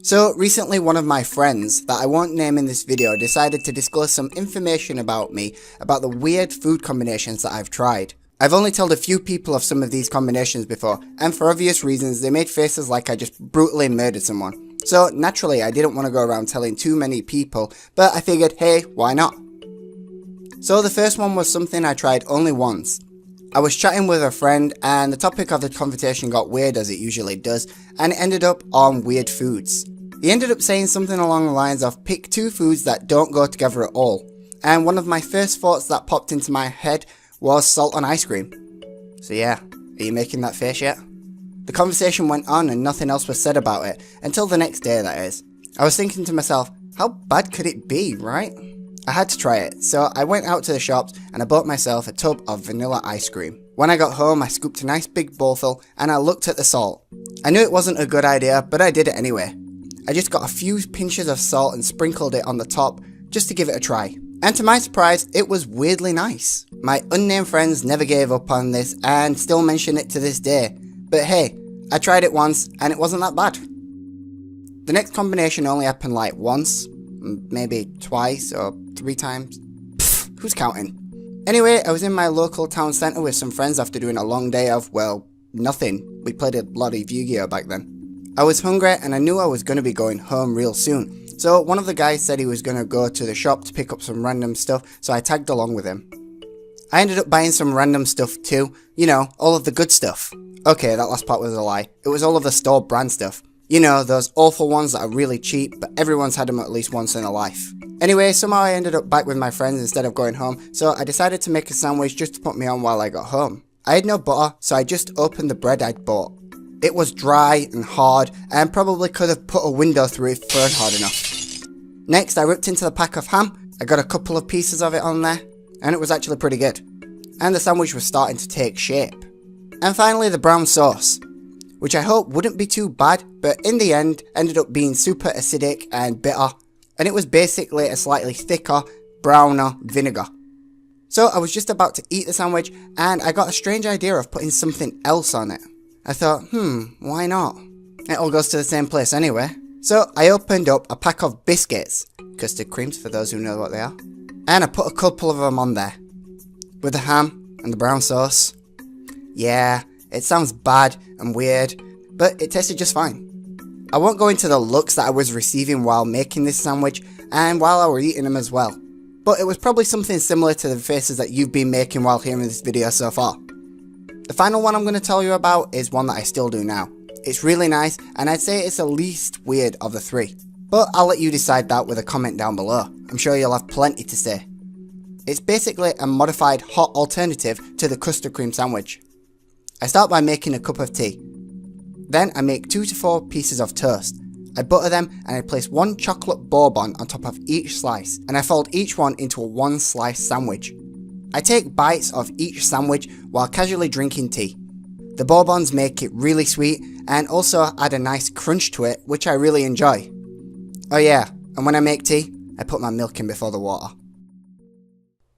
So recently one of my friends, that I won't name in this video, decided to disclose some information about me, about the weird food combinations that I've tried. I've only told a few people of some of these combinations before, and for obvious reasons they made faces like I just brutally murdered someone. So naturally I didn't want to go around telling too many people, but I figured, hey, why not? So the first one was something I tried only once. I was chatting with a friend and the topic of the conversation got weird, as it usually does, and it ended up on weird foods. He ended up saying something along the lines of pick two foods that don't go together at all, and one of my first thoughts that popped into my head was salt on ice cream. So yeah, are you making that face yet? The conversation went on and nothing else was said about it, until the next day that is. I was thinking to myself, how bad could it be, right? I had to try it, so I went out to the shops and I bought myself a tub of vanilla ice cream. When I got home I scooped a nice big bowlful and I looked at the salt. I knew it wasn't a good idea, but I did it anyway. I just got a few pinches of salt and sprinkled it on the top just to give it a try. And to my surprise, it was weirdly nice. My unnamed friends never gave up on this and still mention it to this day. But hey, I tried it once and it wasn't that bad. The next combination only happened like once, maybe twice or 3 times. Pfft, who's counting? Anyway, I was in my local town centre with some friends after doing a long day of, well, nothing. We played a lot of Yu-Gi-Oh back then. I was hungry and I knew I was going to be going home real soon. So one of the guys said he was going to go to the shop to pick up some random stuff, so I tagged along with him. I ended up buying some random stuff too. You know, all of the good stuff. Okay, that last part was a lie. It was all of the store brand stuff. You know, those awful ones that are really cheap, but everyone's had them at least once in a life. Anyway, somehow I ended up back with my friends instead of going home, so I decided to make a sandwich just to put me on while I got home. I had no butter, so I just opened the bread I'd bought. It was dry and hard, and probably could have put a window through it if thrown hard enough. Next, I ripped into the pack of ham. I got a couple of pieces of it on there, and it was actually pretty good. And the sandwich was starting to take shape. And finally, the brown sauce, which I hope wouldn't be too bad, but in the end, ended up being super acidic and bitter, and it was basically a slightly thicker, browner vinegar. So I was just about to eat the sandwich, and I got a strange idea of putting something else on it. I thought, why not? It all goes to the same place anyway. So I opened up a pack of biscuits, custard creams for those who know what they are, and I put a couple of them on there, with the ham and the brown sauce. Yeah, it sounds bad and weird, but it tasted just fine. I won't go into the looks that I was receiving while making this sandwich, and while I were eating them as well, but it was probably something similar to the faces that you've been making while hearing this video so far. The final one I'm going to tell you about is one that I still do now. It's really nice, and I'd say it's the least weird of the 3. But I'll let you decide that with a comment down below. I'm sure you'll have plenty to say. It's basically a modified hot alternative to the custard cream sandwich. I start by making a cup of tea. Then I make 2 to 4 pieces of toast. I butter them and I place 1 chocolate bourbon on top of each slice, and I fold each one into a 1 slice sandwich. I take bites of each sandwich while casually drinking tea. The bourbons make it really sweet and also add a nice crunch to it, which I really enjoy. Oh yeah, and when I make tea, I put my milk in before the water.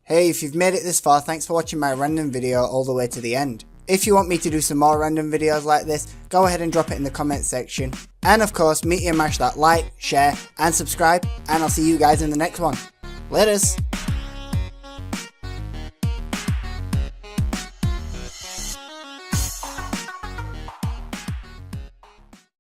Hey, if you've made it this far, thanks for watching my random video all the way to the end. If you want me to do some more random videos like this, go ahead and drop it in the comment section. And of course, meet you and mash that like, share and subscribe, and I'll see you guys in the next one. Laters!